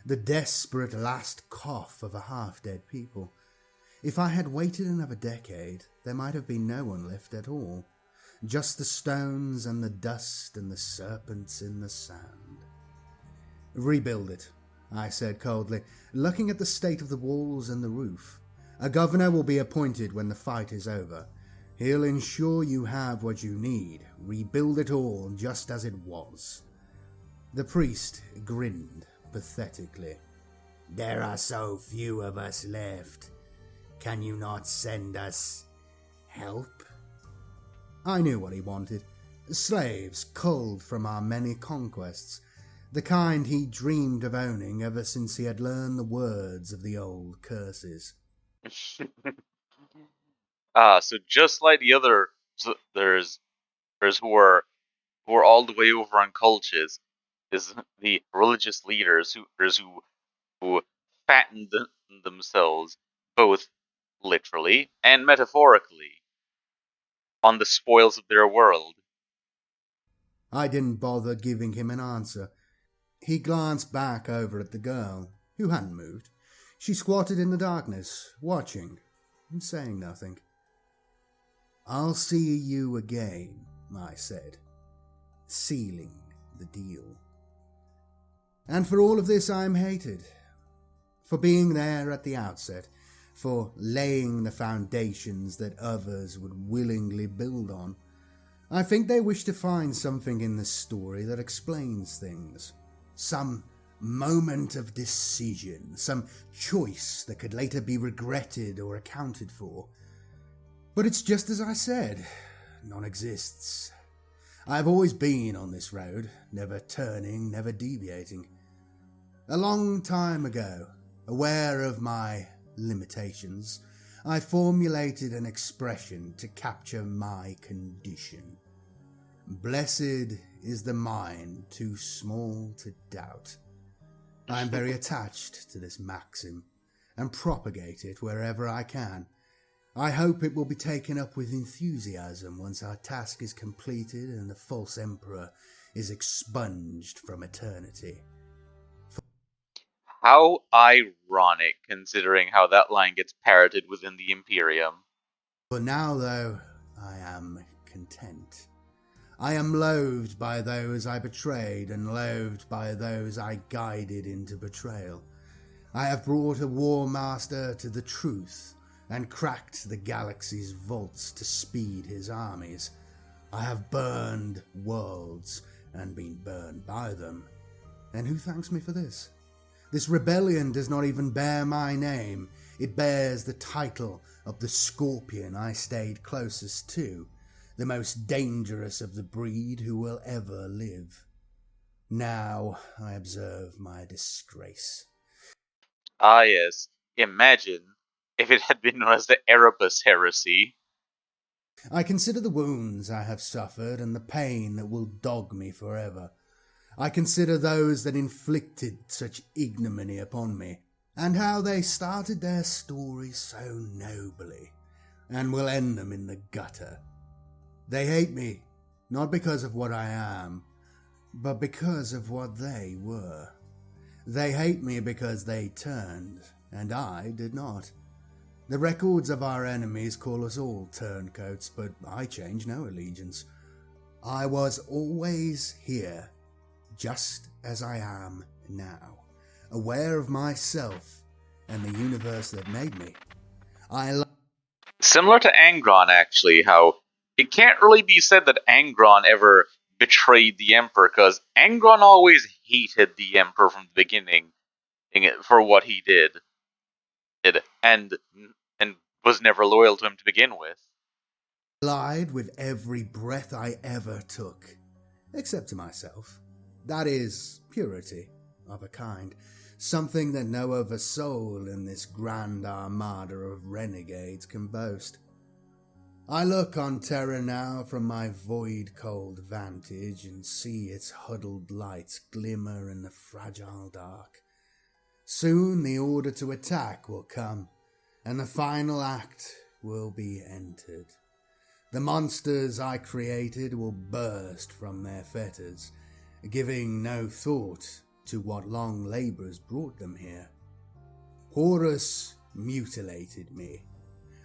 the desperate last cough of a half-dead people. If I had waited another decade, there might have been no one left at all. Just the stones and the dust and the serpents in the sand. "Rebuild it," I said coldly, looking at the state of the walls and the roof. "A governor will be appointed when the fight is over. He'll ensure you have what you need. Rebuild it all just as it was." The priest grinned pathetically. "There are so few of us left. Can you not send us help?" I knew what he wanted. Slaves culled from our many conquests. The kind he dreamed of owning ever since he had learned the words of the old curses. So just like the other, there's who are all the way over on cultures, is the religious leaders who fattened themselves both literally and metaphorically on the spoils of their world. I didn't bother giving him an answer. He glanced back over at the girl, who hadn't moved. She squatted in the darkness, watching and saying nothing. "I'll see you again," I said, sealing the deal. And for all of this I'm hated. For being there at the outset, for laying the foundations that others would willingly build on. I think they wish to find something in this story that explains things. Some moment of decision, some choice that could later be regretted or accounted for. But it's just as I said, none exists. I've always been on this road, never turning, never deviating. A long time ago, aware of my limitations, I formulated an expression to capture my condition. Blessed is the mind too small to doubt. I am very attached to this maxim and propagate it wherever I can. I hope it will be taken up with enthusiasm once our task is completed and the false emperor is expunged from eternity. How ironic, considering how that line gets parroted within the Imperium. For now, though, I am content. I am loathed by those I betrayed and loathed by those I guided into betrayal. I have brought a war master to the truth and cracked the galaxy's vaults to speed his armies. I have burned worlds and been burned by them. And who thanks me for this? This rebellion does not even bear my name. It bears the title of the scorpion I stayed closest to, the most dangerous of the breed who will ever live. Now I observe my disgrace. Ah, yes. Imagine if it had been known as the Erebus heresy. I consider the wounds I have suffered and the pain that will dog me forever. I consider those that inflicted such ignominy upon me, and how they started their story so nobly, and will end them in the gutter. They hate me, not because of what I am, but because of what they were. They hate me because they turned, and I did not. The records of our enemies call us all turncoats, but I change no allegiance. I was always here, just as I am now, aware of myself and the universe that made me. Similar to Angron, actually, how it can't really be said that Angron ever betrayed the Emperor, because Angron always hated the Emperor from the beginning for what he did, and was never loyal to him to begin with. Lied with every breath I ever took, except to myself. That is purity of a kind, something that no other soul in this grand armada of renegades can boast. I look on Terra now from my void-cold vantage and see its huddled lights glimmer in the fragile dark. Soon the order to attack will come, and the final act will be entered. The monsters I created will burst from their fetters, giving no thought to what long labours brought them here. Horus mutilated me.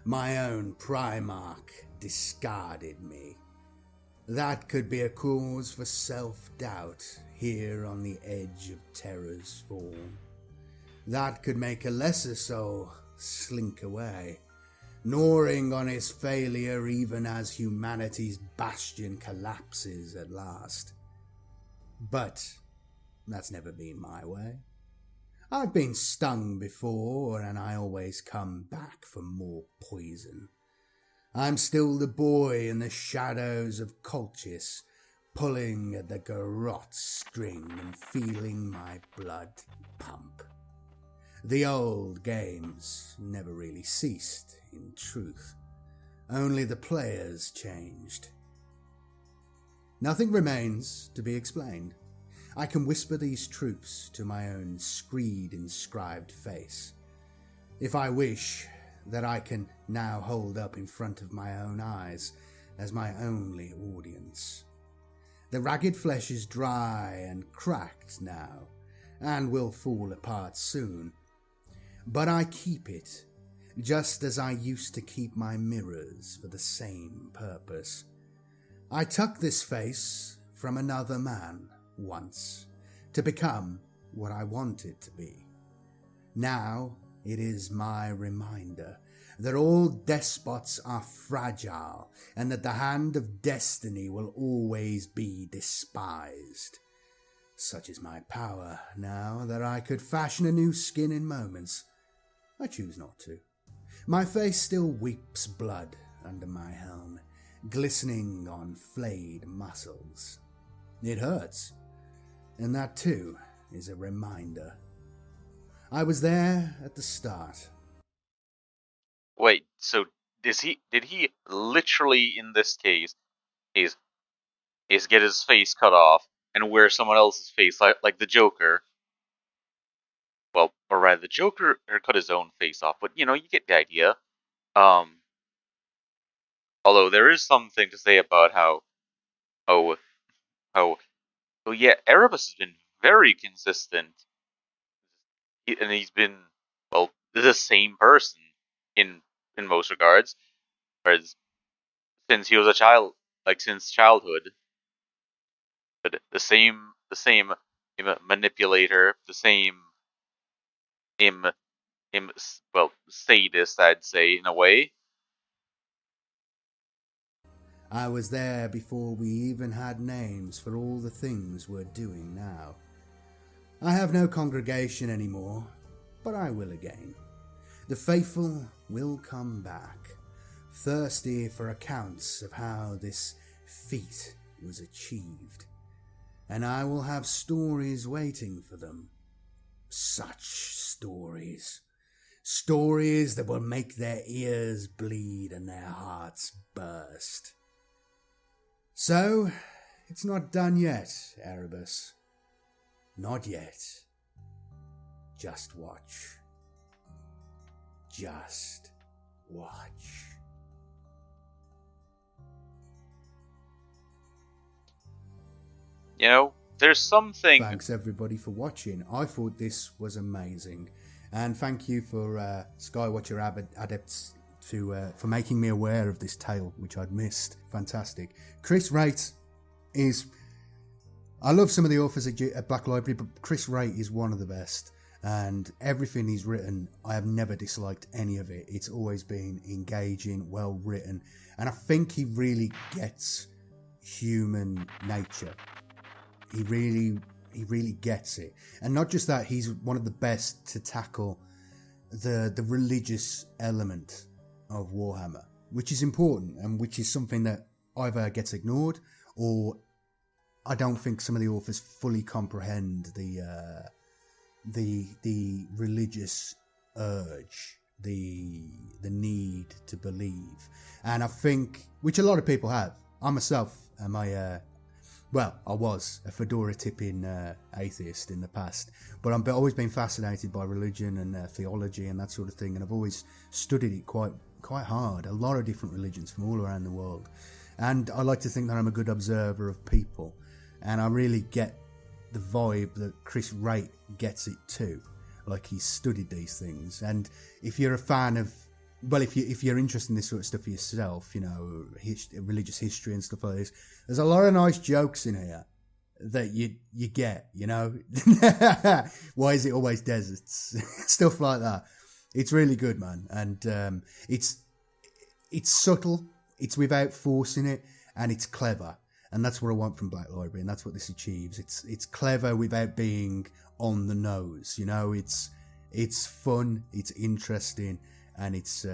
My own Primarch discarded me. That could be a cause for self-doubt here on the edge of Terra's fall. That could make a lesser soul slink away, gnawing on his failure even as humanity's bastion collapses at last. But that's never been my way. I've been stung before, and I always come back for more poison. I'm still the boy in the shadows of Colchis, pulling at the garrote string and feeling my blood pump. The old games never really ceased, in truth. Only the players changed. Nothing remains to be explained. I can whisper these truths to my own screed-inscribed face. If I wish, that I can now hold up in front of my own eyes as my only audience. The ragged flesh is dry and cracked now, and will fall apart soon. But I keep it, just as I used to keep my mirrors for the same purpose. I took this face from another man once, to become what I wanted to be. Now it is my reminder that all despots are fragile and that the hand of destiny will always be despised. Such is my power now that I could fashion a new skin in moments. I choose not to. My face still weeps blood under my helm, glistening on flayed muscles. It hurts, and that too is a reminder. I was there at the start. Wait, so did he literally in this case is get his face cut off and wear someone else's face like the Joker? Well, or rather the Joker cut his own face off, but you get the idea. Um Although there is something to say about oh how oh yeah, Erebus has been very consistent. And he's been, well, the same person in most regards, whereas since he was a child, like since childhood, but the same manipulator, the same im im well sadist, I'd say in a way. I was there before we even had names for all the things we're doing now. I have no congregation anymore, but I will again. The faithful will come back, thirsty for accounts of how this feat was achieved, and I will have stories waiting for them. Such stories. Stories that will make their ears bleed and their hearts burst. So, it's not done yet, Erebus. Not yet. Just watch. Just watch. There's something. Thanks everybody for watching. I thought this was amazing. And thank you for Skywatcher Adepts for making me aware of this tale, which I'd missed. Fantastic. Chris Wraight is... I love some of the authors at Black Library, but Chris Wraight is one of the best. And everything he's written, I have never disliked any of it. It's always been engaging, well written. And I think he really gets human nature. He really gets it. And not just that, he's one of the best to tackle the religious element of Warhammer, which is important and which is something that either gets ignored or I don't think some of the authors fully comprehend the religious urge, the need to believe. And I think, which a lot of people have. I myself am I was a fedora-tipping atheist in the past, but I've always been fascinated by religion and theology and that sort of thing, and I've always studied it quite hard, a lot of different religions from all around the world. And I like to think that I'm a good observer of people, and I really get the vibe that Chris Wraight gets it too, like he's studied these things. And if you're a fan of, well, if you're interested in this sort of stuff for yourself, religious history and stuff like this, there's a lot of nice jokes in here that you get, Why is it always deserts? Stuff like that. It's really good, man. And it's subtle, it's without forcing it, and it's clever. And that's what I want from Black Library, and that's what this achieves. It's clever without being on the nose, It's fun, it's interesting, and it's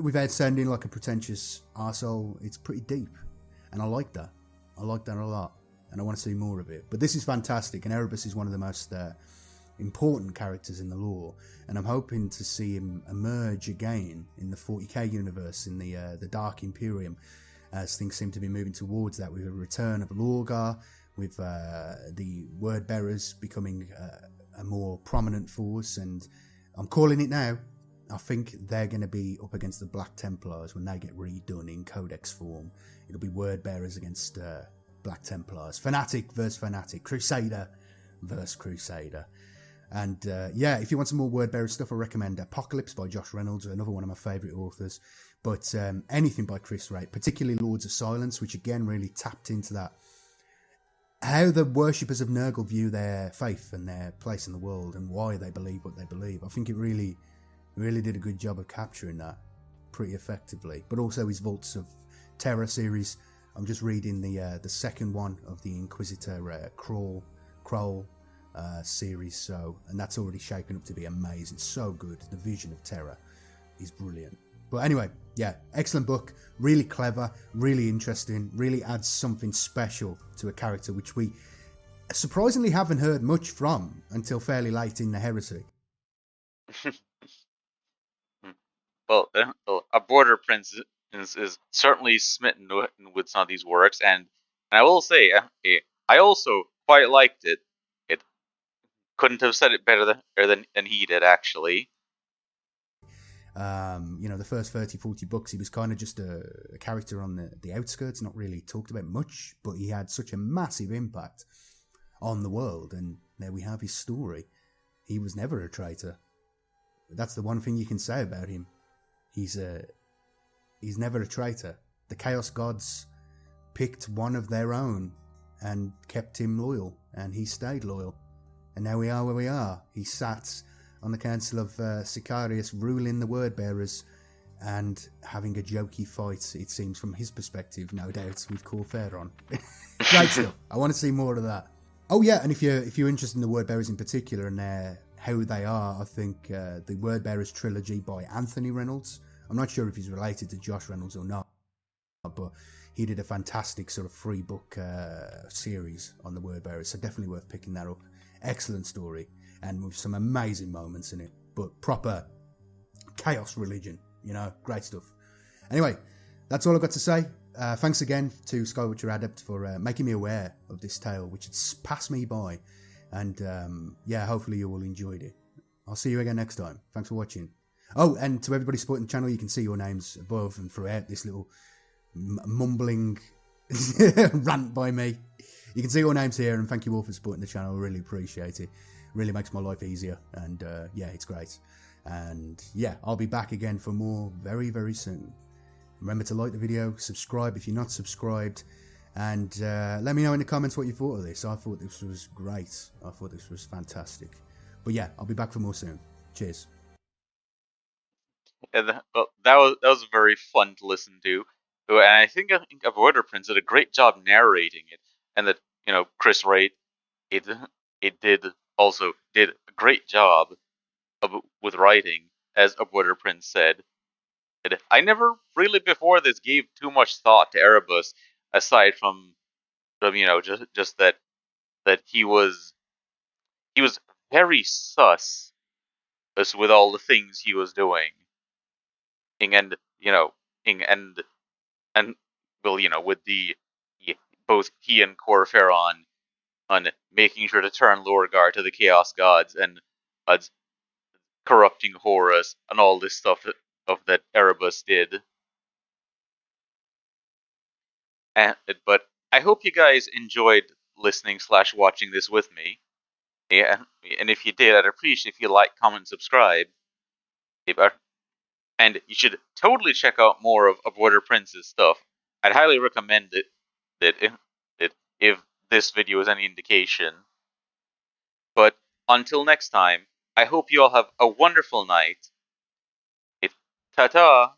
without sounding like a pretentious arsehole, it's pretty deep. And I like that. I like that a lot, and I want to see more of it. But this is fantastic, and Erebus is one of the most important characters in the lore, and I'm hoping to see him emerge again in the 40k universe, in the Dark Imperium, as things seem to be moving towards that, with a return of Lorgar, with the Word Bearers becoming a more prominent force. And I'm calling it now. I think they're going to be up against the Black Templars when they get redone in Codex form. It'll be Word Bearers against Black Templars. Fanatic versus Fanatic. Crusader versus Crusader. And yeah, if you want some more Word Bearer stuff, I recommend Apocalypse by Josh Reynolds, another one of my favourite authors. But anything by Chris Wraight, particularly Lords of Silence, which again really tapped into that. How the worshippers of Nurgle view their faith and their place in the world, and why they believe what they believe. I think it really did a good job of capturing that pretty effectively. But also his Vaults of Terror series. I'm just reading the second one of the Inquisitor Kroll series, and that's already shaping up to be amazing. So good. The vision of terror is brilliant. But anyway, yeah, excellent book, really clever, really interesting, really adds something special to a character which we surprisingly haven't heard much from until fairly late in the Heresy. Well, ABorderPrince is certainly smitten with some of these works, and I will say, I also quite liked it. It couldn't have said it better than he did, actually. The first 30, 40 books, he was kind of just a character on the outskirts, not really talked about much, but he had such a massive impact on the world, and there we have his story. He was never a traitor. That's the one thing you can say about him. He's never a traitor. The Chaos Gods picked one of their own and kept him loyal, and he stayed loyal. And now we are where we are. He sat on the Council of Sicarius, ruling the Word Bearers and having a jokey fight, it seems, from his perspective, no doubt, with Corferon. Great stuff. I want to see more of that. Oh yeah, and if you're interested in the Word Bearers in particular and how they are, I think the Word Bearers trilogy by Anthony Reynolds. I'm not sure if he's related to Josh Reynolds or not, but he did a fantastic sort of free book series on the Word Bearers, so definitely worth picking that up. Excellent story, and with some amazing moments in it, but proper chaos religion, great stuff. Anyway, that's all I've got to say. Thanks again to Skywatcher Adept for making me aware of this tale, which had passed me by, and yeah, hopefully you all enjoyed it. I'll see you again next time. Thanks for watching. Oh, and to everybody supporting the channel, you can see your names above and throughout this little mumbling rant by me. You can see your names here, and thank you all for supporting the channel. I really appreciate it. Really makes my life easier, and yeah, it's great. And yeah, I'll be back again for more very, very soon. Remember to like the video, subscribe if you're not subscribed, and let me know in the comments what you thought of this. I thought this was great. I thought this was fantastic. But yeah, I'll be back for more soon. Cheers. And that was very fun to listen to, and I think ABorderPrince did a great job narrating it, and that Chris Wraight it did a great job with writing, as ABorderPrince said. And I never really before this gave too much thought to Erebus, aside from just that he was very sus with all the things he was doing, and and well, with both he and Corferon on making sure to turn Lorgar to the Chaos Gods, and corrupting Horus, and all this stuff that Erebus did. But I hope you guys enjoyed listening/watching this with me. Yeah, and if you did, I'd appreciate if you like, comment, subscribe. And you should totally check out more of ABorderPrince's stuff. I'd highly recommend it. If this video is any indication. But until next time, I hope you all have a wonderful night. Ta-ta!